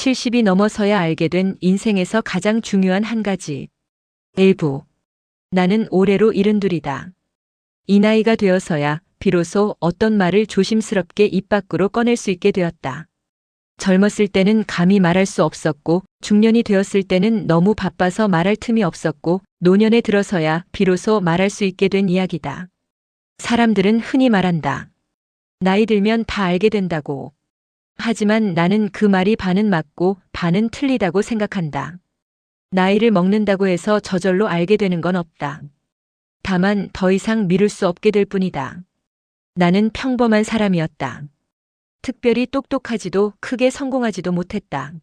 70이 넘어서야 알게 된 인생에서 가장 중요한 한 가지. 일부. 나는 올해로 72이다. 이 나이가 되어서야 비로소 어떤 말을 조심스럽게 입 밖으로 꺼낼 수 있게 되었다. 젊었을 때는 감히 말할 수 없었고, 중년이 되었을 때는 너무 바빠서 말할 틈이 없었고, 노년에 들어서야 비로소 말할 수 있게 된 이야기다. 사람들은 흔히 말한다. 나이 들면 다 알게 된다고. 하지만 나는 그 말이 반은 맞고 반은 틀리다고 생각한다. 나이를 먹는다고 해서 저절로 알게 되는 건 없다. 다만 더 이상 미룰 수 없게 될 뿐이다. 나는 평범한 사람이었다. 특별히 똑똑하지도 크게 성공하지도 못했다.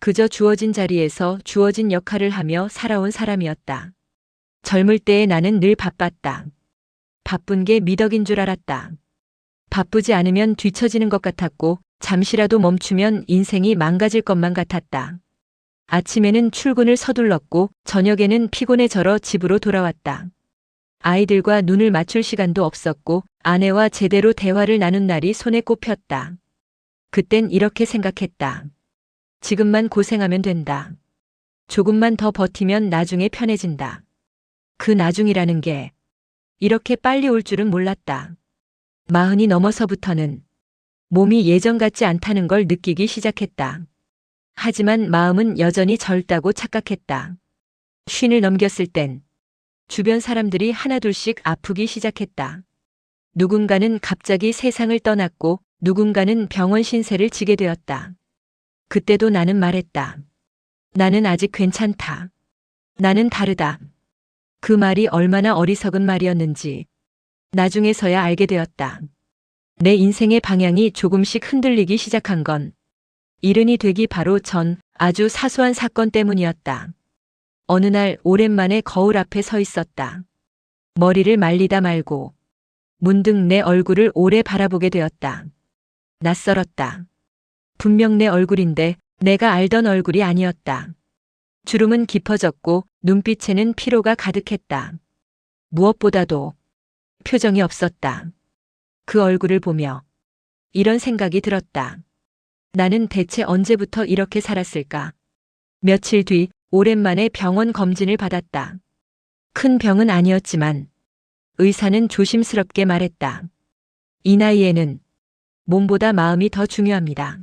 그저 주어진 자리에서 주어진 역할을 하며 살아온 사람이었다. 젊을 때의 나는 늘 바빴다. 바쁜 게 미덕인 줄 알았다. 바쁘지 않으면 뒤처지는 것 같았고, 잠시라도 멈추면 인생이 망가질 것만 같았다. 아침에는 출근을 서둘렀고 저녁에는 피곤해 절어 집으로 돌아왔다. 아이들과 눈을 맞출 시간도 없었고 아내와 제대로 대화를 나눈 날이 손에 꼽혔다. 그땐 이렇게 생각했다. 지금만 고생하면 된다. 조금만 더 버티면 나중에 편해진다. 그 나중이라는 게 이렇게 빨리 올 줄은 몰랐다. 40이 넘어서부터는 몸이 예전 같지 않다는 걸 느끼기 시작했다. 하지만 마음은 여전히 젊다고 착각했다. 50을 넘겼을 땐 주변 사람들이 하나둘씩 아프기 시작했다. 누군가는 갑자기 세상을 떠났고 누군가는 병원 신세를 지게 되었다. 그때도 나는 말했다. 나는 아직 괜찮다. 나는 다르다. 그 말이 얼마나 어리석은 말이었는지 나중에서야 알게 되었다. 내 인생의 방향이 조금씩 흔들리기 시작한 건 70이 되기 바로 전 아주 사소한 사건 때문이었다. 어느 날 오랜만에 거울 앞에 서 있었다. 머리를 말리다 말고 문득 내 얼굴을 오래 바라보게 되었다. 낯설었다. 분명 내 얼굴인데 내가 알던 얼굴이 아니었다. 주름은 깊어졌고 눈빛에는 피로가 가득했다. 무엇보다도 표정이 없었다. 그 얼굴을 보며 이런 생각이 들었다. 나는 대체 언제부터 이렇게 살았을까? 며칠 뒤 오랜만에 병원 검진을 받았다. 큰 병은 아니었지만 의사는 조심스럽게 말했다. 이 나이에는 몸보다 마음이 더 중요합니다.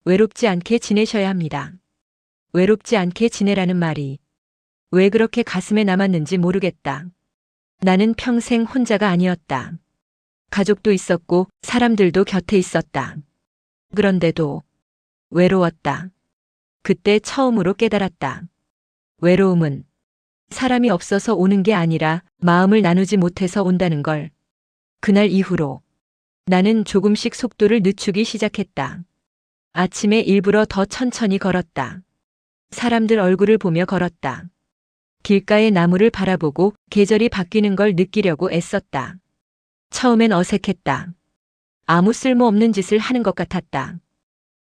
외롭지 않게 지내셔야 합니다. 외롭지 않게 지내라는 말이 왜 그렇게 가슴에 남았는지 모르겠다. 나는 평생 혼자가 아니었다. 가족도 있었고 사람들도 곁에 있었다. 그런데도 외로웠다. 그때 처음으로 깨달았다. 외로움은 사람이 없어서 오는 게 아니라 마음을 나누지 못해서 온다는 걸. 그날 이후로 나는 조금씩 속도를 늦추기 시작했다. 아침에 일부러 더 천천히 걸었다. 사람들 얼굴을 보며 걸었다. 길가의 나무를 바라보고 계절이 바뀌는 걸 느끼려고 애썼다. 처음엔 어색했다. 아무 쓸모없는 짓을 하는 것 같았다.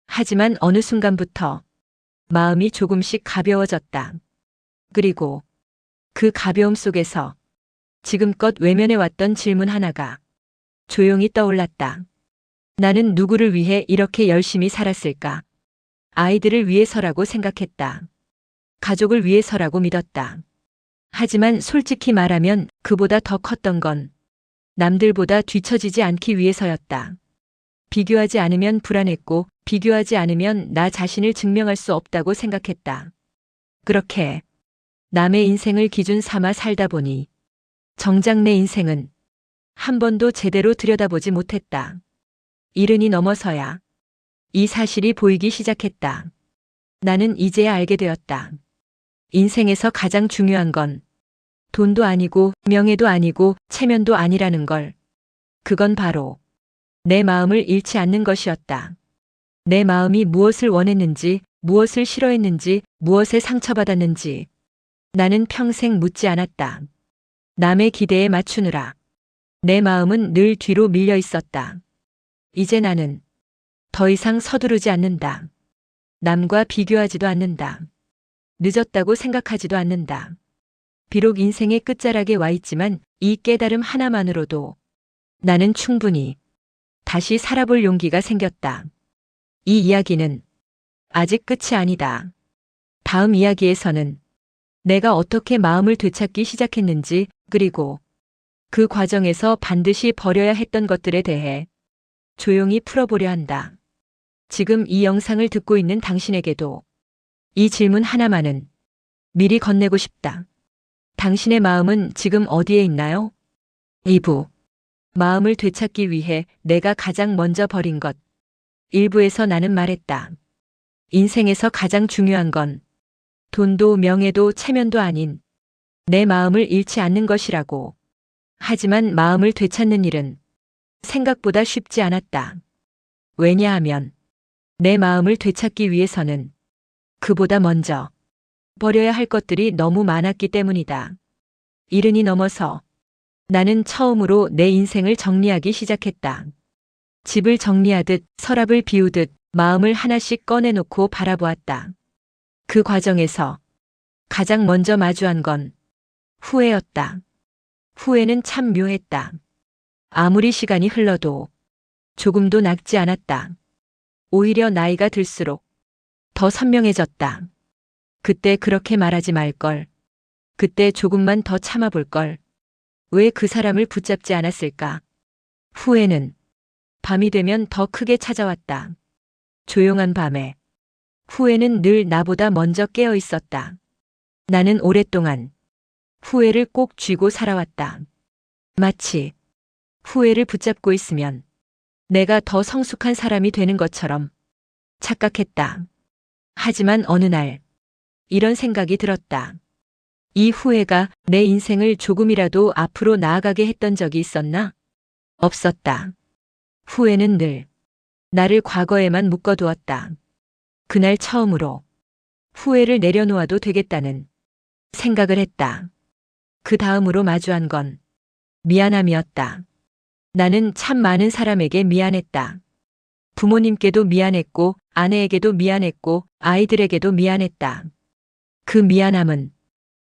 하지만 어느 순간부터 마음이 조금씩 가벼워졌다. 그리고 그 가벼움 속에서 지금껏 외면해왔던 질문 하나가 조용히 떠올랐다. 나는 누구를 위해 이렇게 열심히 살았을까? 아이들을 위해서라고 생각했다. 가족을 위해서라고 믿었다. 하지만 솔직히 말하면 그보다 더 컸던 건 남들보다 뒤처지지 않기 위해서였다. 비교하지 않으면 불안했고 비교하지 않으면 나 자신을 증명할 수 없다고 생각했다. 그렇게 남의 인생을 기준 삼아 살다 보니 정작 내 인생은 한 번도 제대로 들여다보지 못했다. 70이 넘어서야 이 사실이 보이기 시작했다. 나는 이제야 알게 되었다. 인생에서 가장 중요한 건 돈도 아니고 명예도 아니고 체면도 아니라는 걸. 그건 바로 내 마음을 잃지 않는 것이었다. 내 마음이 무엇을 원했는지, 무엇을 싫어했는지, 무엇에 상처받았는지 나는 평생 묻지 않았다. 남의 기대에 맞추느라 내 마음은 늘 뒤로 밀려 있었다. 이제 나는 더 이상 서두르지 않는다. 남과 비교하지도 않는다. 늦었다고 생각하지도 않는다. 비록 인생의 끝자락에 와 있지만 이 깨달음 하나만으로도 나는 충분히 다시 살아볼 용기가 생겼다. 이 이야기는 아직 끝이 아니다. 다음 이야기에서는 내가 어떻게 마음을 되찾기 시작했는지, 그리고 그 과정에서 반드시 버려야 했던 것들에 대해 조용히 풀어보려 한다. 지금 이 영상을 듣고 있는 당신에게도 이 질문 하나만은 미리 건네고 싶다. 당신의 마음은 지금 어디에 있나요? 2부. 마음을 되찾기 위해 내가 가장 먼저 버린 것. 1부에서 나는 말했다. 인생에서 가장 중요한 건 돈도 명예도 체면도 아닌 내 마음을 잃지 않는 것이라고. 하지만 마음을 되찾는 일은 생각보다 쉽지 않았다. 왜냐하면 내 마음을 되찾기 위해서는 그보다 먼저 버려야 할 것들이 너무 많았기 때문이다. 70이 넘어서 나는 처음으로 내 인생을 정리하기 시작했다. 집을 정리하듯 서랍을 비우듯 마음을 하나씩 꺼내놓고 바라보았다. 그 과정에서 가장 먼저 마주한 건 후회였다. 후회는 참 묘했다. 아무리 시간이 흘러도 조금도 낫지 않았다. 오히려 나이가 들수록 더 선명해졌다. 그때 그렇게 말하지 말걸. 그때 조금만 더 참아볼걸. 왜 그 사람을 붙잡지 않았을까? 후회는 밤이 되면 더 크게 찾아왔다. 조용한 밤에 후회는 늘 나보다 먼저 깨어 있었다. 나는 오랫동안 후회를 꼭 쥐고 살아왔다. 마치 후회를 붙잡고 있으면 내가 더 성숙한 사람이 되는 것처럼 착각했다. 하지만 어느 날 이런 생각이 들었다. 이 후회가 내 인생을 조금이라도 앞으로 나아가게 했던 적이 있었나? 없었다. 후회는 늘 나를 과거에만 묶어두었다. 그날 처음으로 후회를 내려놓아도 되겠다는 생각을 했다. 그 다음으로 마주한 건 미안함이었다. 나는 참 많은 사람에게 미안했다. 부모님께도 미안했고, 아내에게도 미안했고, 아이들에게도 미안했다. 그 미안함은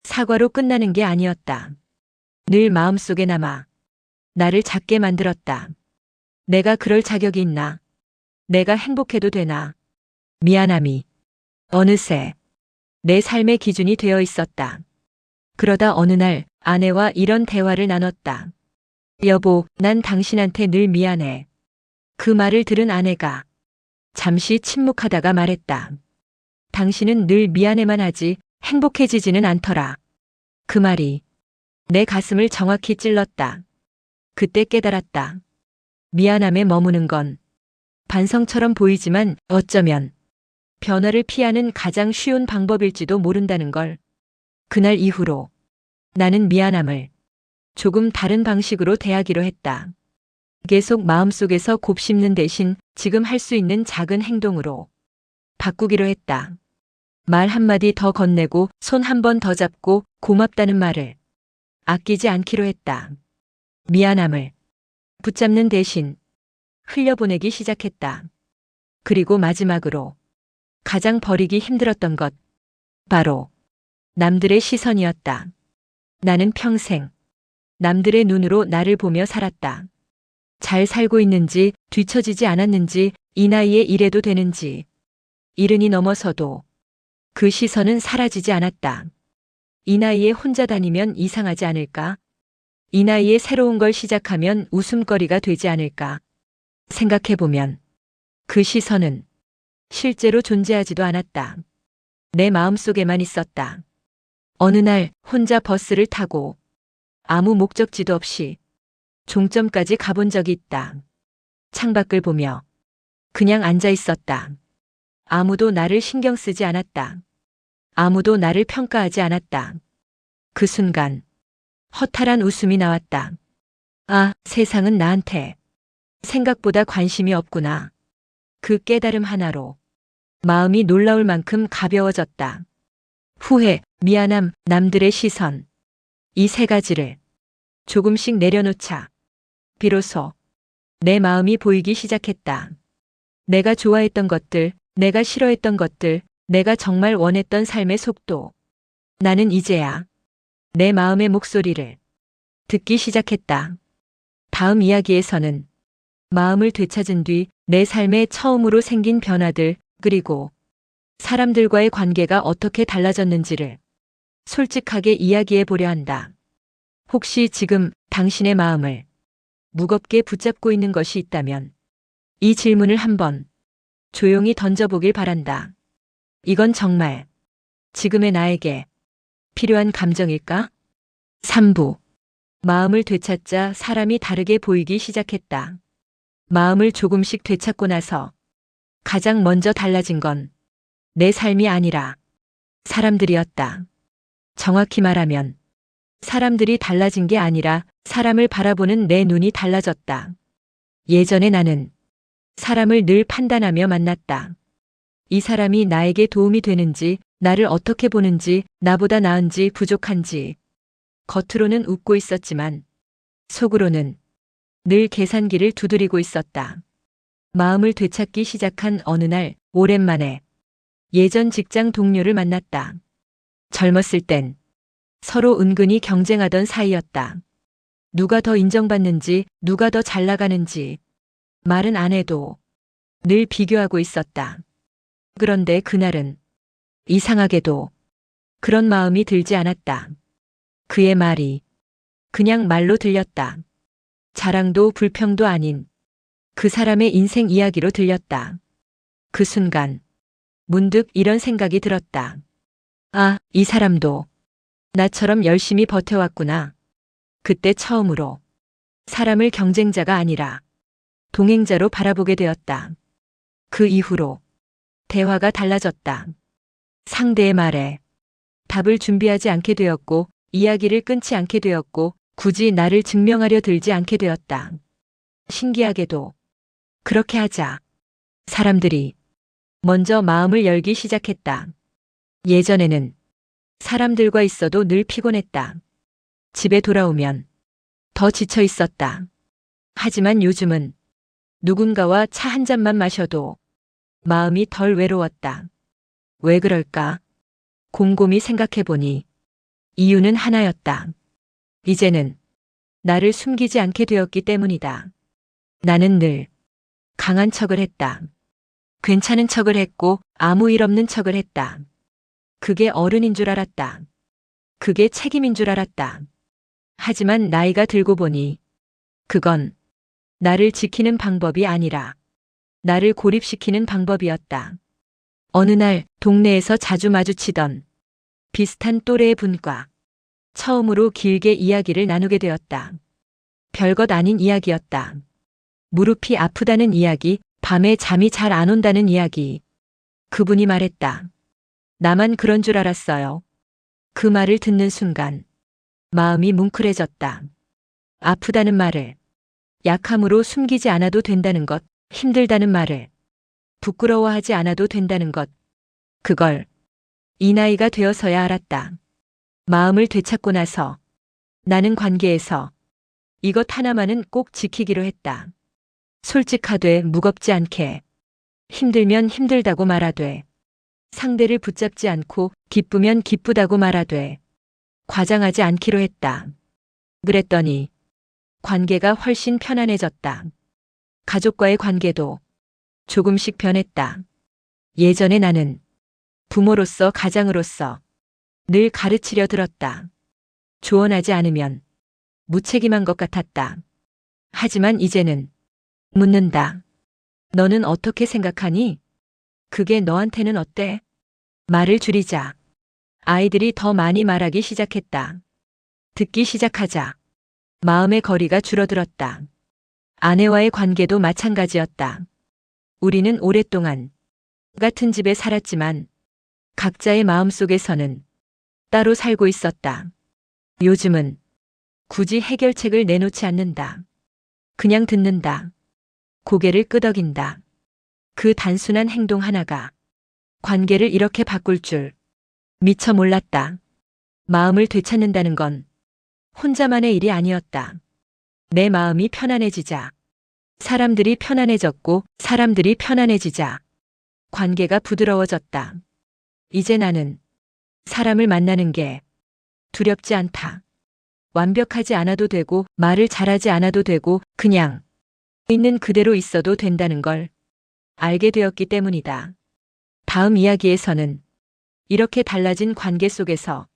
사과로 끝나는 게 아니었다. 늘 마음속에 남아 나를 작게 만들었다. 내가 그럴 자격이 있나? 내가 행복해도 되나? 미안함이 어느새 내 삶의 기준이 되어 있었다. 그러다 어느 날 아내와 이런 대화를 나눴다. 여보, 난 당신한테 늘 미안해. 그 말을 들은 아내가 잠시 침묵하다가 말했다. 당신은 늘 미안해만 하지 행복해지지는 않더라. 그 말이 내 가슴을 정확히 찔렀다. 그때 깨달았다. 미안함에 머무는 건 반성처럼 보이지만 어쩌면 변화를 피하는 가장 쉬운 방법일지도 모른다는 걸. 그날 이후로 나는 미안함을 조금 다른 방식으로 대하기로 했다. 계속 마음속에서 곱씹는 대신 지금 할 수 있는 작은 행동으로 바꾸기로 했다. 말 한마디 더 건네고 손 한 번 더 잡고 고맙다는 말을 아끼지 않기로 했다. 미안함을 붙잡는 대신 흘려보내기 시작했다. 그리고 마지막으로 가장 버리기 힘들었던 것, 바로 남들의 시선이었다. 나는 평생 남들의 눈으로 나를 보며 살았다. 잘 살고 있는지, 뒤처지지 않았는지, 이 나이에 이래도 되는지. 70이 넘어서도 그 시선은 사라지지 않았다. 이 나이에 혼자 다니면 이상하지 않을까? 이 나이에 새로운 걸 시작하면 웃음거리가 되지 않을까? 생각해보면 그 시선은 실제로 존재하지도 않았다. 내 마음속에만 있었다. 어느 날 혼자 버스를 타고 아무 목적지도 없이 종점까지 가본 적이 있다. 창밖을 보며 그냥 앉아 있었다. 아무도 나를 신경 쓰지 않았다. 아무도 나를 평가하지 않았다. 그 순간 허탈한 웃음이 나왔다. 아, 세상은 나한테 생각보다 관심이 없구나. 그 깨달음 하나로 마음이 놀라울 만큼 가벼워졌다. 후회, 미안함, 남들의 시선. 이 세 가지를 조금씩 내려놓자 비로소 내 마음이 보이기 시작했다. 내가 좋아했던 것들, 내가 싫어했던 것들, 내가 정말 원했던 삶의 속도. 나는 이제야 내 마음의 목소리를 듣기 시작했다. 다음 이야기에서는 마음을 되찾은 뒤 내 삶에 처음으로 생긴 변화들, 그리고 사람들과의 관계가 어떻게 달라졌는지를 솔직하게 이야기해 보려 한다. 혹시 지금 당신의 마음을 무겁게 붙잡고 있는 것이 있다면 이 질문을 한번 조용히 던져보길 바란다. 이건 정말 지금의 나에게 필요한 감정일까? 3부. 마음을 되찾자 사람이 다르게 보이기 시작했다. 마음을 조금씩 되찾고 나서 가장 먼저 달라진 건 내 삶이 아니라 사람들이었다. 정확히 말하면 사람들이 달라진 게 아니라 사람을 바라보는 내 눈이 달라졌다. 예전에 나는 사람을 늘 판단하며 만났다. 이 사람이 나에게 도움이 되는지, 나를 어떻게 보는지, 나보다 나은지 부족한지. 겉으로는 웃고 있었지만 속으로는 늘 계산기를 두드리고 있었다. 마음을 되찾기 시작한 어느 날 오랜만에 예전 직장 동료를 만났다. 젊었을 땐 서로 은근히 경쟁하던 사이였다. 누가 더 인정받는지, 누가 더 잘 나가는지 말은 안 해도 늘 비교하고 있었다. 그런데 그날은 이상하게도 그런 마음이 들지 않았다. 그의 말이 그냥 말로 들렸다. 자랑도 불평도 아닌 그 사람의 인생 이야기로 들렸다. 그 순간 문득 이런 생각이 들었다. 아, 이 사람도 나처럼 열심히 버텨왔구나. 그때 처음으로 사람을 경쟁자가 아니라 동행자로 바라보게 되었다. 그 이후로 대화가 달라졌다. 상대의 말에 답을 준비하지 않게 되었고 이야기를 끊지 않게 되었고 굳이 나를 증명하려 들지 않게 되었다. 신기하게도 그렇게 하자 사람들이 먼저 마음을 열기 시작했다. 예전에는 사람들과 있어도 늘 피곤했다. 집에 돌아오면 더 지쳐 있었다. 하지만 요즘은 누군가와 차 한 잔만 마셔도 마음이 덜 외로웠다. 왜 그럴까? 곰곰이 생각해보니 이유는 하나였다. 이제는 나를 숨기지 않게 되었기 때문이다. 나는 늘 강한 척을 했다. 괜찮은 척을 했고 아무 일 없는 척을 했다. 그게 어른인 줄 알았다. 그게 책임인 줄 알았다. 하지만 나이가 들고 보니 그건 나를 지키는 방법이 아니라 나를 고립시키는 방법이었다. 어느 날 동네에서 자주 마주치던 비슷한 또래의 분과 처음으로 길게 이야기를 나누게 되었다. 별것 아닌 이야기였다. 무릎이 아프다는 이야기, 밤에 잠이 잘 안 온다는 이야기. 그분이 말했다. 나만 그런 줄 알았어요. 그 말을 듣는 순간 마음이 뭉클해졌다. 아프다는 말을 약함으로 숨기지 않아도 된다는 것, 힘들다는 말을 부끄러워하지 않아도 된다는 것. 그걸 이 나이가 되어서야 알았다. 마음을 되찾고 나서 나는 관계에서 이것 하나만은 꼭 지키기로 했다. 솔직하되 무겁지 않게, 힘들면 힘들다고 말하되, 상대를 붙잡지 않고 기쁘면 기쁘다고 말하되, 과장하지 않기로 했다. 그랬더니 관계가 훨씬 편안해졌다. 가족과의 관계도 조금씩 변했다. 예전에 나는 부모로서 가장으로서 늘 가르치려 들었다. 조언하지 않으면 무책임한 것 같았다. 하지만 이제는 묻는다. 너는 어떻게 생각하니? 그게 너한테는 어때? 말을 줄이자. 아이들이 더 많이 말하기 시작했다. 듣기 시작하자. 마음의 거리가 줄어들었다. 아내와의 관계도 마찬가지였다. 우리는 오랫동안 같은 집에 살았지만 각자의 마음속에서는 따로 살고 있었다. 요즘은 굳이 해결책을 내놓지 않는다. 그냥 듣는다. 고개를 끄덕인다. 그 단순한 행동 하나가 관계를 이렇게 바꿀 줄 미처 몰랐다. 마음을 되찾는다는 건 혼자만의 일이 아니었다. 내 마음이 편안해지자 사람들이 편안해졌고 사람들이 편안해지자 관계가 부드러워졌다. 이제 나는 사람을 만나는 게 두렵지 않다. 완벽하지 않아도 되고 말을 잘하지 않아도 되고 그냥 있는 그대로 있어도 된다는 걸 알게 되었기 때문이다. 다음 이야기에서는 이렇게 달라진 관계 속에서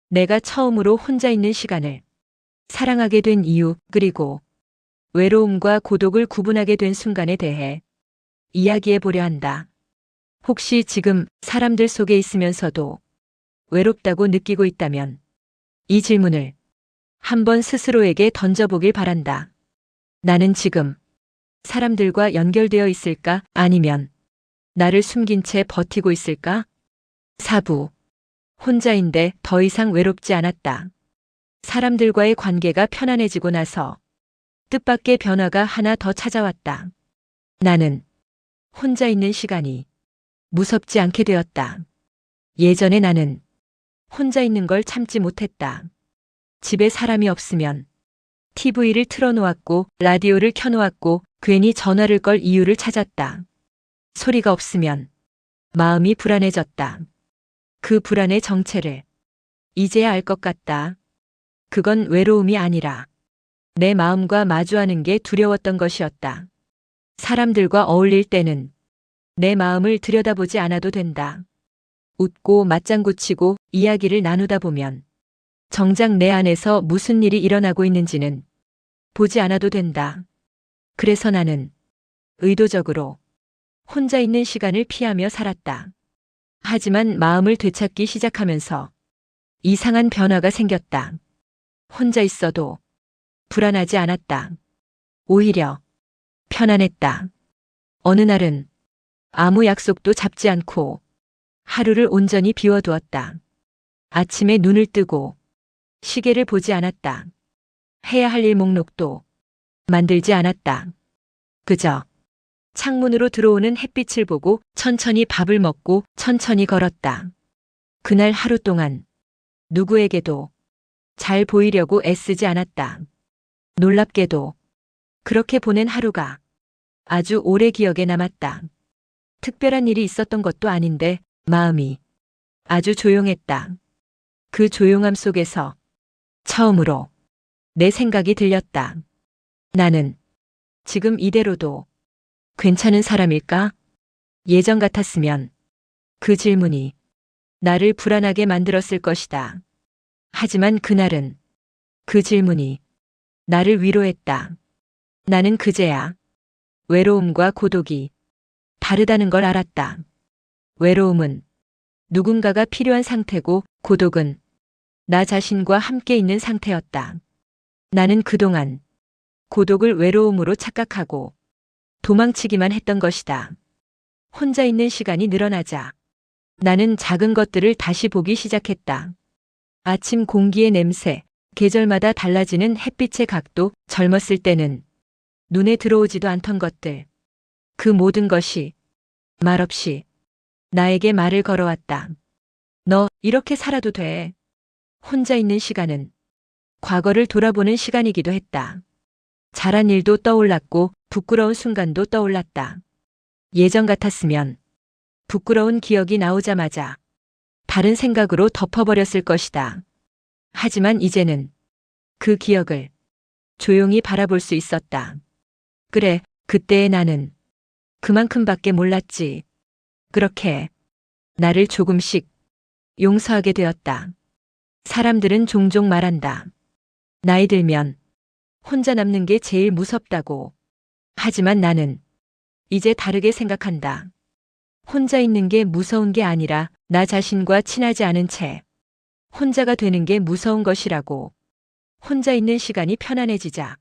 내가 처음으로 혼자 있는 시간을 사랑하게 된 이유, 그리고 외로움과 고독을 구분하게 된 순간에 대해 이야기해 보려 한다. 혹시 지금 사람들 속에 있으면서도 외롭다고 느끼고 있다면 이 질문을 한번 스스로에게 던져보길 바란다. 나는 지금 사람들과 연결되어 있을까? 아니면 나를 숨긴 채 버티고 있을까? 4부. 혼자인데 더 이상 외롭지 않았다. 사람들과의 관계가 편안해지고 나서 뜻밖의 변화가 하나 더 찾아왔다. 나는 혼자 있는 시간이 무섭지 않게 되었다. 예전에 나는 혼자 있는 걸 참지 못했다. 집에 사람이 없으면 TV를 틀어놓았고 라디오를 켜놓았고 괜히 전화를 걸 이유를 찾았다. 소리가 없으면 마음이 불안해졌다. 그 불안의 정체를 이제야 알 것 같다. 그건 외로움이 아니라 내 마음과 마주하는 게 두려웠던 것이었다. 사람들과 어울릴 때는 내 마음을 들여다보지 않아도 된다. 웃고 맞장구 치고 이야기를 나누다 보면 정작 내 안에서 무슨 일이 일어나고 있는지는 보지 않아도 된다. 그래서 나는 의도적으로 혼자 있는 시간을 피하며 살았다. 하지만 마음을 되찾기 시작하면서 이상한 변화가 생겼다. 혼자 있어도 불안하지 않았다. 오히려 편안했다. 어느 날은 아무 약속도 잡지 않고 하루를 온전히 비워두었다. 아침에 눈을 뜨고 시계를 보지 않았다. 해야 할 일 목록도 만들지 않았다. 그저 창문으로 들어오는 햇빛을 보고 천천히 밥을 먹고 천천히 걸었다. 그날 하루 동안 누구에게도 잘 보이려고 애쓰지 않았다. 놀랍게도 그렇게 보낸 하루가 아주 오래 기억에 남았다. 특별한 일이 있었던 것도 아닌데 마음이 아주 조용했다. 그 조용함 속에서 처음으로 내 생각이 들렸다. 나는 지금 이대로도 괜찮은 사람일까? 예전 같았으면 그 질문이 나를 불안하게 만들었을 것이다. 하지만 그날은 그 질문이 나를 위로했다. 나는 그제야 외로움과 고독이 다르다는 걸 알았다. 외로움은 누군가가 필요한 상태고 고독은 나 자신과 함께 있는 상태였다. 나는 그동안 고독을 외로움으로 착각하고 도망치기만 했던 것이다. 혼자 있는 시간이 늘어나자 나는 작은 것들을 다시 보기 시작했다. 아침 공기의 냄새, 계절마다 달라지는 햇빛의 각도, 젊었을 때는 눈에 들어오지도 않던 것들. 그 모든 것이 말없이 나에게 말을 걸어왔다. 너 이렇게 살아도 돼. 혼자 있는 시간은 과거를 돌아보는 시간이기도 했다. 잘한 일도 떠올랐고 부끄러운 순간도 떠올랐다. 예전 같았으면 부끄러운 기억이 나오자마자 다른 생각으로 덮어버렸을 것이다. 하지만 이제는 그 기억을 조용히 바라볼 수 있었다. 그래, 그때의 나는 그만큼밖에 몰랐지. 그렇게 나를 조금씩 용서하게 되었다. 사람들은 종종 말한다. 나이 들면 혼자 남는 게 제일 무섭다고. 하지만 나는 이제 다르게 생각한다. 혼자 있는 게 무서운 게 아니라 나 자신과 친하지 않은 채 혼자가 되는 게 무서운 것이라고. 혼자 있는 시간이 편안해지자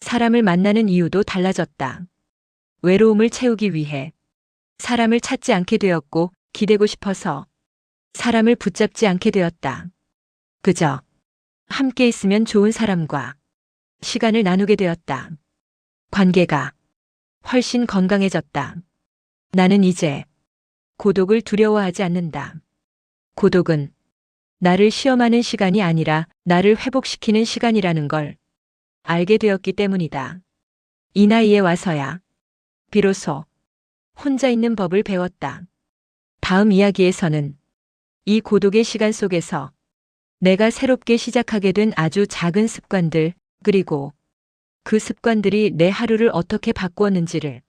사람을 만나는 이유도 달라졌다. 외로움을 채우기 위해 사람을 찾지 않게 되었고 기대고 싶어서 사람을 붙잡지 않게 되었다. 그저 함께 있으면 좋은 사람과 시간을 나누게 되었다. 관계가 훨씬 건강해졌다. 나는 이제 고독을 두려워하지 않는다. 고독은 나를 시험하는 시간이 아니라 나를 회복시키는 시간이라는 걸 알게 되었기 때문이다. 이 나이에 와서야 비로소 혼자 있는 법을 배웠다. 다음 이야기에서는 이 고독의 시간 속에서 내가 새롭게 시작하게 된 아주 작은 습관들, 그리고 그 습관들이 내 하루를 어떻게 바꾸었는지를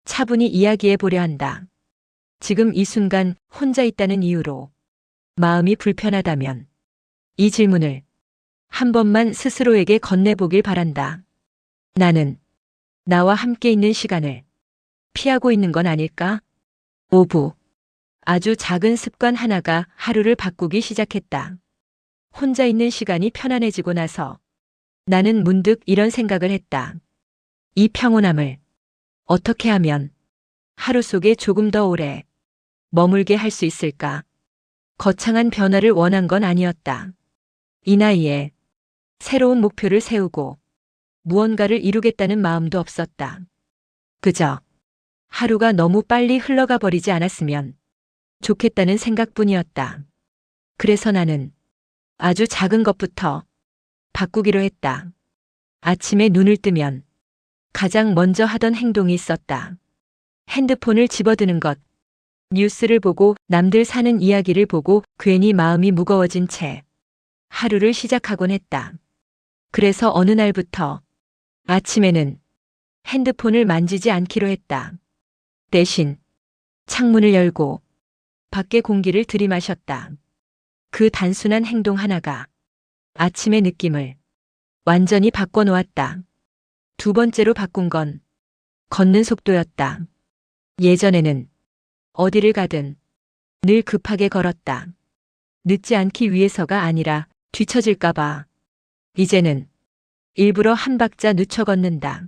차분히 이야기해 보려 한다. 지금 이 순간 혼자 있다는 이유로 마음이 불편하다면 이 질문을 한 번만 스스로에게 건네보길 바란다. 나는 나와 함께 있는 시간을 피하고 있는 건 아닐까? 5부. 아주 작은 습관 하나가 하루를 바꾸기 시작했다. 혼자 있는 시간이 편안해지고 나서 나는 문득 이런 생각을 했다. 이 평온함을 어떻게 하면 하루 속에 조금 더 오래 머물게 할 수 있을까? 거창한 변화를 원한 건 아니었다. 이 나이에 새로운 목표를 세우고 무언가를 이루겠다는 마음도 없었다. 그저 하루가 너무 빨리 흘러가 버리지 않았으면 좋겠다는 생각뿐이었다. 그래서 나는 아주 작은 것부터 바꾸기로 했다. 아침에 눈을 뜨면 가장 먼저 하던 행동이 있었다. 핸드폰을 집어드는 것, 뉴스를 보고 남들 사는 이야기를 보고 괜히 마음이 무거워진 채 하루를 시작하곤 했다. 그래서 어느 날부터 아침에는 핸드폰을 만지지 않기로 했다. 대신 창문을 열고 밖의 공기를 들이마셨다. 그 단순한 행동 하나가 아침의 느낌을 완전히 바꿔놓았다. 두 번째로 바꾼 건 걷는 속도였다. 예전에는 어디를 가든 늘 급하게 걸었다. 늦지 않기 위해서가 아니라 뒤처질까봐. 이제는 일부러 한 박자 늦춰 걷는다.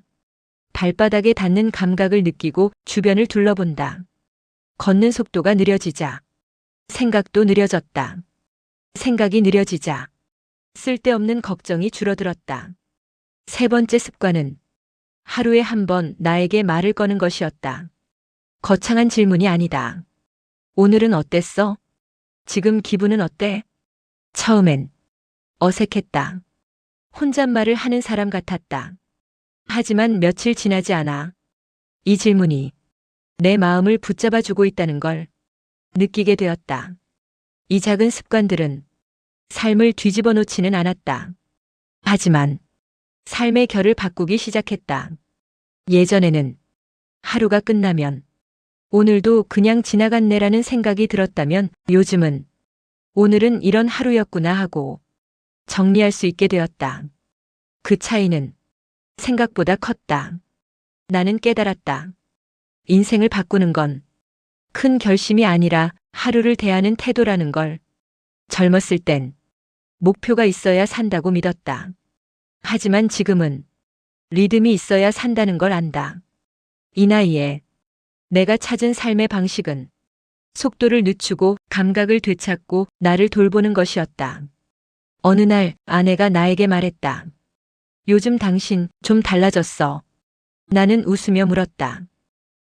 발바닥에 닿는 감각을 느끼고 주변을 둘러본다. 걷는 속도가 느려지자 생각도 느려졌다. 생각이 느려지자 쓸데없는 걱정이 줄어들었다. 세 번째 습관은 하루에 한 번 나에게 말을 거는 것이었다. 거창한 질문이 아니다. 오늘은 어땠어? 지금 기분은 어때? 처음엔 어색했다. 혼잣말을 하는 사람 같았다. 하지만 며칠 지나지 않아 이 질문이 내 마음을 붙잡아주고 있다는 걸 느끼게 되었다. 이 작은 습관들은 삶을 뒤집어 놓지는 않았다. 하지만 삶의 결을 바꾸기 시작했다. 예전에는 하루가 끝나면 오늘도 그냥 지나갔네라는 생각이 들었다면 요즘은 오늘은 이런 하루였구나 하고 정리할 수 있게 되었다. 그 차이는 생각보다 컸다. 나는 깨달았다. 인생을 바꾸는 건 큰 결심이 아니라 하루를 대하는 태도라는 걸. 젊었을 땐 목표가 있어야 산다고 믿었다. 하지만 지금은 리듬이 있어야 산다는 걸 안다. 이 나이에 내가 찾은 삶의 방식은 속도를 늦추고 감각을 되찾고 나를 돌보는 것이었다. 어느 날 아내가 나에게 말했다. 요즘 당신 좀 달라졌어. 나는 웃으며 물었다.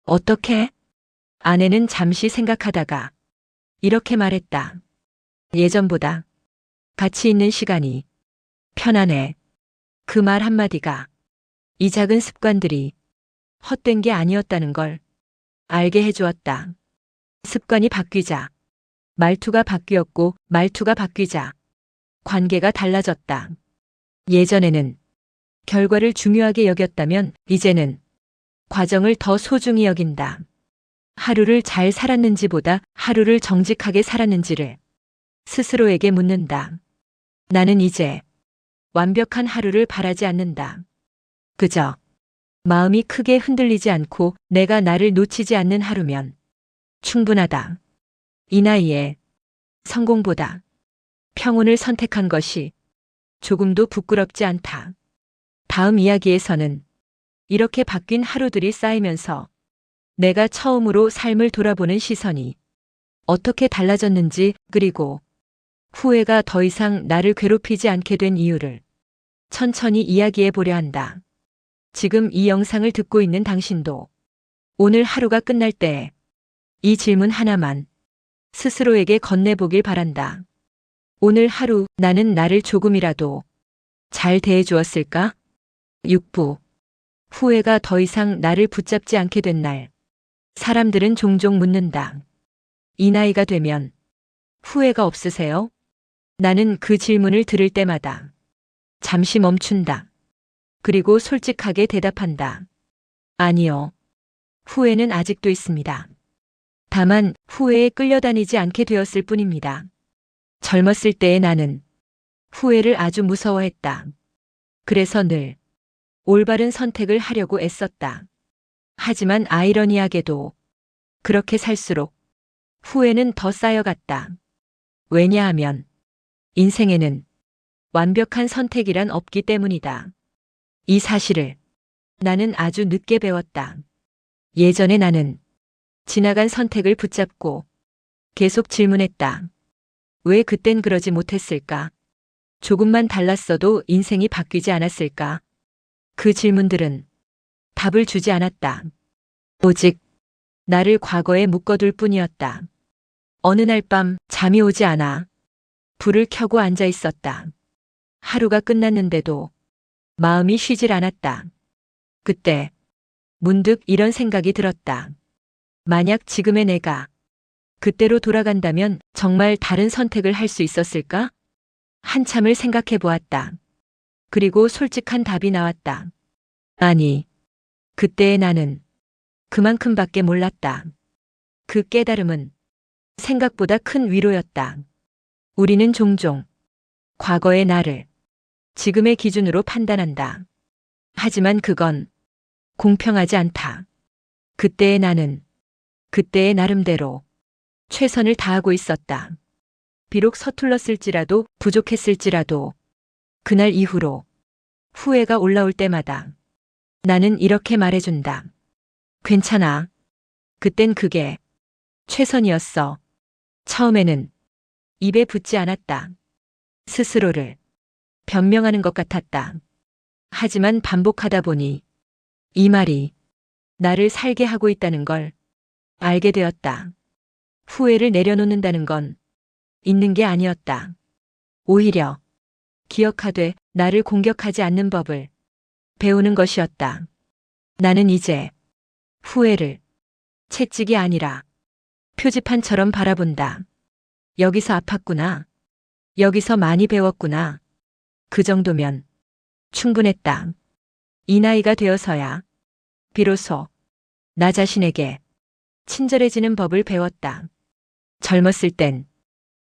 어떻게? 아내는 잠시 생각하다가 이렇게 말했다. 예전보다 같이 있는 시간이 편안해. 그 말 한마디가 이 작은 습관들이 헛된 게 아니었다는 걸 알게 해주었다. 습관이 바뀌자 말투가 바뀌었고 말투가 바뀌자 관계가 달라졌다. 예전에는 결과를 중요하게 여겼다면 이제는 과정을 더 소중히 여긴다. 하루를 잘 살았는지보다 하루를 정직하게 살았는지를 스스로에게 묻는다. 나는 이제 완벽한 하루를 바라지 않는다. 그저 마음이 크게 흔들리지 않고 내가 나를 놓치지 않는 하루면 충분하다. 이 나이에 성공보다 평온을 선택한 것이 조금도 부끄럽지 않다. 다음 이야기에서는 이렇게 바뀐 하루들이 쌓이면서 내가 처음으로 삶을 돌아보는 시선이 어떻게 달라졌는지 그리고 후회가 더 이상 나를 괴롭히지 않게 된 이유를 천천히 이야기해 보려 한다. 지금 이 영상을 듣고 있는 당신도 오늘 하루가 끝날 때 이 질문 하나만 스스로에게 건네보길 바란다. 오늘 하루 나는 나를 조금이라도 잘 대해주었을까? 6부. 후회가 더 이상 나를 붙잡지 않게 된 날. 사람들은 종종 묻는다. 이 나이가 되면 후회가 없으세요? 나는 그 질문을 들을 때마다 잠시 멈춘다. 그리고 솔직하게 대답한다. 아니요. 후회는 아직도 있습니다. 다만 후회에 끌려다니지 않게 되었을 뿐입니다. 젊었을 때의 나는 후회를 아주 무서워했다. 그래서 늘 올바른 선택을 하려고 애썼다. 하지만 아이러니하게도 그렇게 살수록 후회는 더 쌓여갔다. 왜냐하면 인생에는 완벽한 선택이란 없기 때문이다. 이 사실을 나는 아주 늦게 배웠다. 예전에 나는 지나간 선택을 붙잡고 계속 질문했다. 왜 그땐 그러지 못했을까? 조금만 달랐어도 인생이 바뀌지 않았을까? 그 질문들은 답을 주지 않았다. 오직 나를 과거에 묶어둘 뿐이었다. 어느 날 밤 잠이 오지 않아 불을 켜고 앉아 있었다. 하루가 끝났는데도 마음이 쉬질 않았다. 그때 문득 이런 생각이 들었다. 만약 지금의 내가 그때로 돌아간다면 정말 다른 선택을 할 수 있었을까? 한참을 생각해 보았다. 그리고 솔직한 답이 나왔다. 아니, 그때의 나는 그만큼밖에 몰랐다. 그 깨달음은 생각보다 큰 위로였다. 우리는 종종 과거의 나를 지금의 기준으로 판단한다. 하지만 그건 공평하지 않다. 그때의 나는 그때의 나름대로 최선을 다하고 있었다. 비록 서툴렀을지라도 부족했을지라도 그날 이후로 후회가 올라올 때마다 나는 이렇게 말해준다. 괜찮아. 그땐 그게 최선이었어. 처음에는 입에 붙지 않았다. 스스로를 변명하는 것 같았다. 하지만 반복하다 보니 이 말이 나를 살게 하고 있다는 걸 알게 되었다. 후회를 내려놓는다는 건 있는 게 아니었다. 오히려 기억하되 나를 공격하지 않는 법을 배우는 것이었다. 나는 이제 후회를 채찍이 아니라 표지판처럼 바라본다. 여기서 아팠구나. 여기서 많이 배웠구나. 그 정도면 충분했다. 이 나이가 되어서야 비로소 나 자신에게 친절해지는 법을 배웠다. 젊었을 땐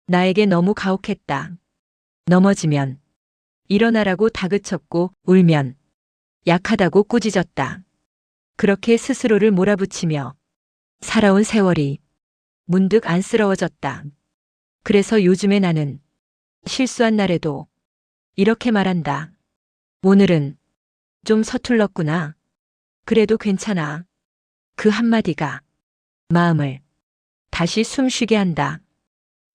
나에게 너무 가혹했다. 넘어지면 일어나라고 다그쳤고 울면 약하다고 꾸짖었다. 그렇게 스스로를 몰아붙이며 살아온 세월이 문득 안쓰러워졌다. 그래서 요즘에 나는 실수한 날에도 이렇게 말한다. 오늘은 좀 서툴렀구나. 그래도 괜찮아. 그 한마디가 마음을 다시 숨쉬게 한다.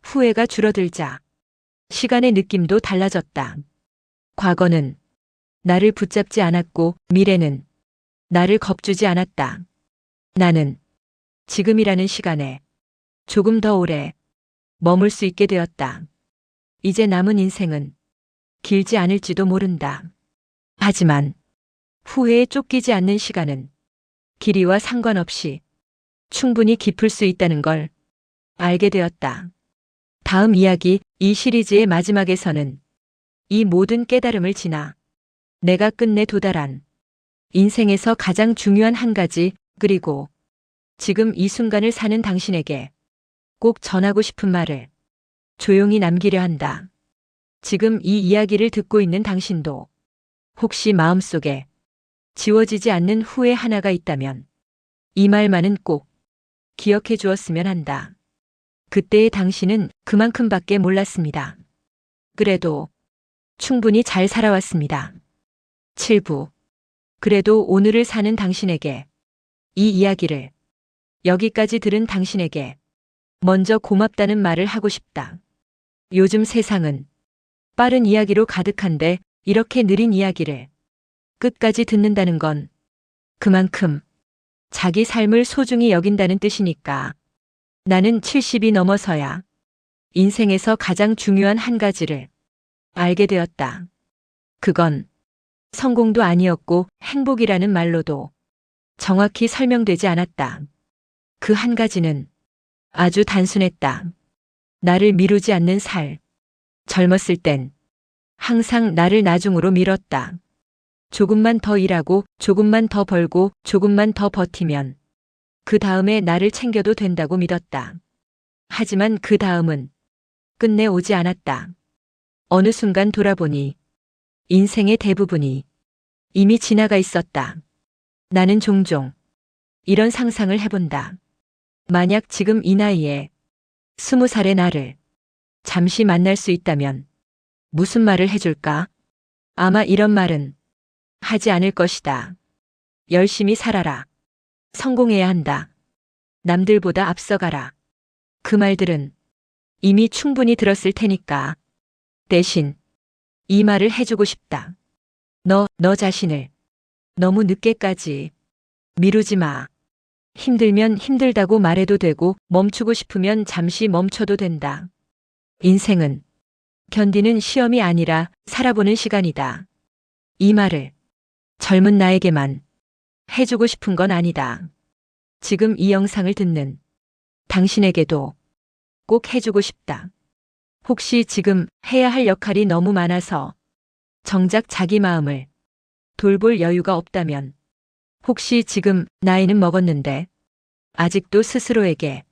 후회가 줄어들자 시간의 느낌도 달라졌다. 과거는 나를 붙잡지 않았고 미래는 나를 겁주지 않았다. 나는 지금이라는 시간에 조금 더 오래 머물 수 있게 되었다. 이제 남은 인생은 길지 않을지도 모른다. 하지만 후회에 쫓기지 않는 시간은 길이와 상관없이 충분히 깊을 수 있다는 걸 알게 되었다. 다음 이야기 이 시리즈의 마지막에서는 이 모든 깨달음을 지나 내가 끝내 도달한 인생에서 가장 중요한 한 가지 그리고 지금 이 순간을 사는 당신에게 꼭 전하고 싶은 말을 조용히 남기려 한다. 지금 이 이야기를 듣고 있는 당신도 혹시 마음속에 지워지지 않는 후회 하나가 있다면 이 말만은 꼭 기억해 주었으면 한다. 그때의 당신은 그만큼밖에 몰랐습니다. 그래도 충분히 잘 살아왔습니다. 7부. 그래도 오늘을 사는 당신에게 이 이야기를 여기까지 들은 당신에게 먼저 고맙다는 말을 하고 싶다. 요즘 세상은 빠른 이야기로 가득한데 이렇게 느린 이야기를 끝까지 듣는다는 건 그만큼 자기 삶을 소중히 여긴다는 뜻이니까. 나는 70이 넘어서야 인생에서 가장 중요한 한 가지를 알게 되었다. 그건 성공도 아니었고 행복이라는 말로도 정확히 설명되지 않았다. 그 한 가지는 아주 단순했다. 나를 미루지 않는 살. 젊었을 땐 항상 나를 나중으로 미뤘다. 조금만 더 일하고 조금만 더 벌고 조금만 더 버티면 그 다음에 나를 챙겨도 된다고 믿었다. 하지만 그 다음은 끝내 오지 않았다. 어느 순간 돌아보니 인생의 대부분이 이미 지나가 있었다. 나는 종종 이런 상상을 해본다. 만약 지금 이 나이에 20살의 나를 잠시 만날 수 있다면 무슨 말을 해줄까? 아마 이런 말은 하지 않을 것이다. 열심히 살아라. 성공해야 한다. 남들보다 앞서가라. 그 말들은 이미 충분히 들었을 테니까. 대신 이 말을 해주고 싶다. 너 자신을 너무 늦게까지 미루지 마. 힘들면 힘들다고 말해도 되고 멈추고 싶으면 잠시 멈춰도 된다. 인생은 견디는 시험이 아니라 살아보는 시간이다. 이 말을 젊은 나에게만 해주고 싶은 건 아니다. 지금 이 영상을 듣는 당신에게도 꼭 해주고 싶다. 혹시 지금 해야 할 역할이 너무 많아서 정작 자기 마음을 돌볼 여유가 없다면, 혹시 지금 나이는 먹었는데 아직도 스스로에게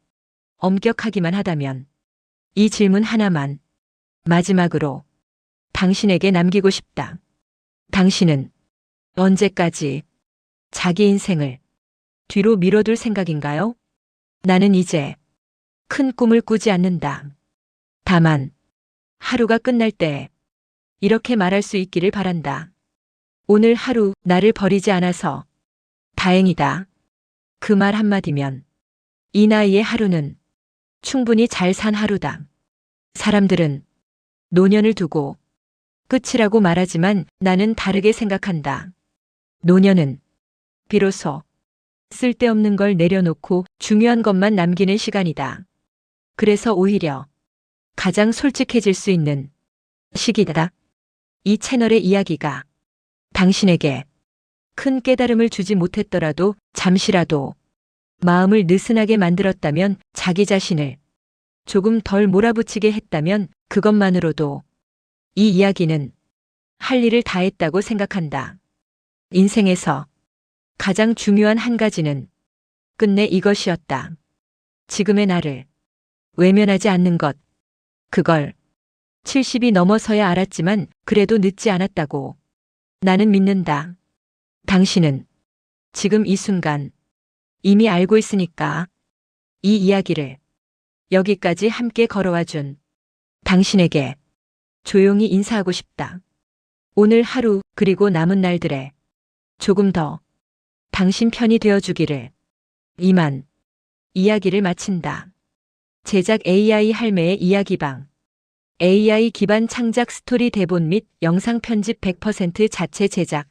엄격하기만 하다면, 이 질문 하나만 마지막으로 당신에게 남기고 싶다. 당신은 언제까지 자기 인생을 뒤로 미뤄둘 생각인가요? 나는 이제 큰 꿈을 꾸지 않는다. 다만 하루가 끝날 때 이렇게 말할 수 있기를 바란다. 오늘 하루 나를 버리지 않아서 다행이다. 그 말 한마디면 이 나이의 하루는 충분히 잘 산 하루다. 사람들은 노년을 두고 끝이라고 말하지만 나는 다르게 생각한다. 노년은 비로소 쓸데없는 걸 내려놓고 중요한 것만 남기는 시간이다. 그래서 오히려 가장 솔직해질 수 있는 시기다. 이 채널의 이야기가 당신에게 큰 깨달음을 주지 못했더라도 잠시라도 마음을 느슨하게 만들었다면, 자기 자신을 조금 덜 몰아붙이게 했다면 그것만으로도 이 이야기는 할 일을 다 했다고 생각한다. 인생에서 가장 중요한 한 가지는 끝내 이것이었다. 지금의 나를 외면하지 않는 것. 그걸 70이 넘어서야 알았지만 그래도 늦지 않았다고 나는 믿는다. 당신은 지금 이 순간 이미 알고 있으니까. 이 이야기를 여기까지 함께 걸어와 준 당신에게 조용히 인사하고 싶다. 오늘 하루 그리고 남은 날들에 조금 더 당신 편이 되어주기를. 이만 이야기를 마친다. 제작 AI 할매의 이야기방. AI 기반 창작 스토리 대본 및 영상 편집 100% 자체 제작.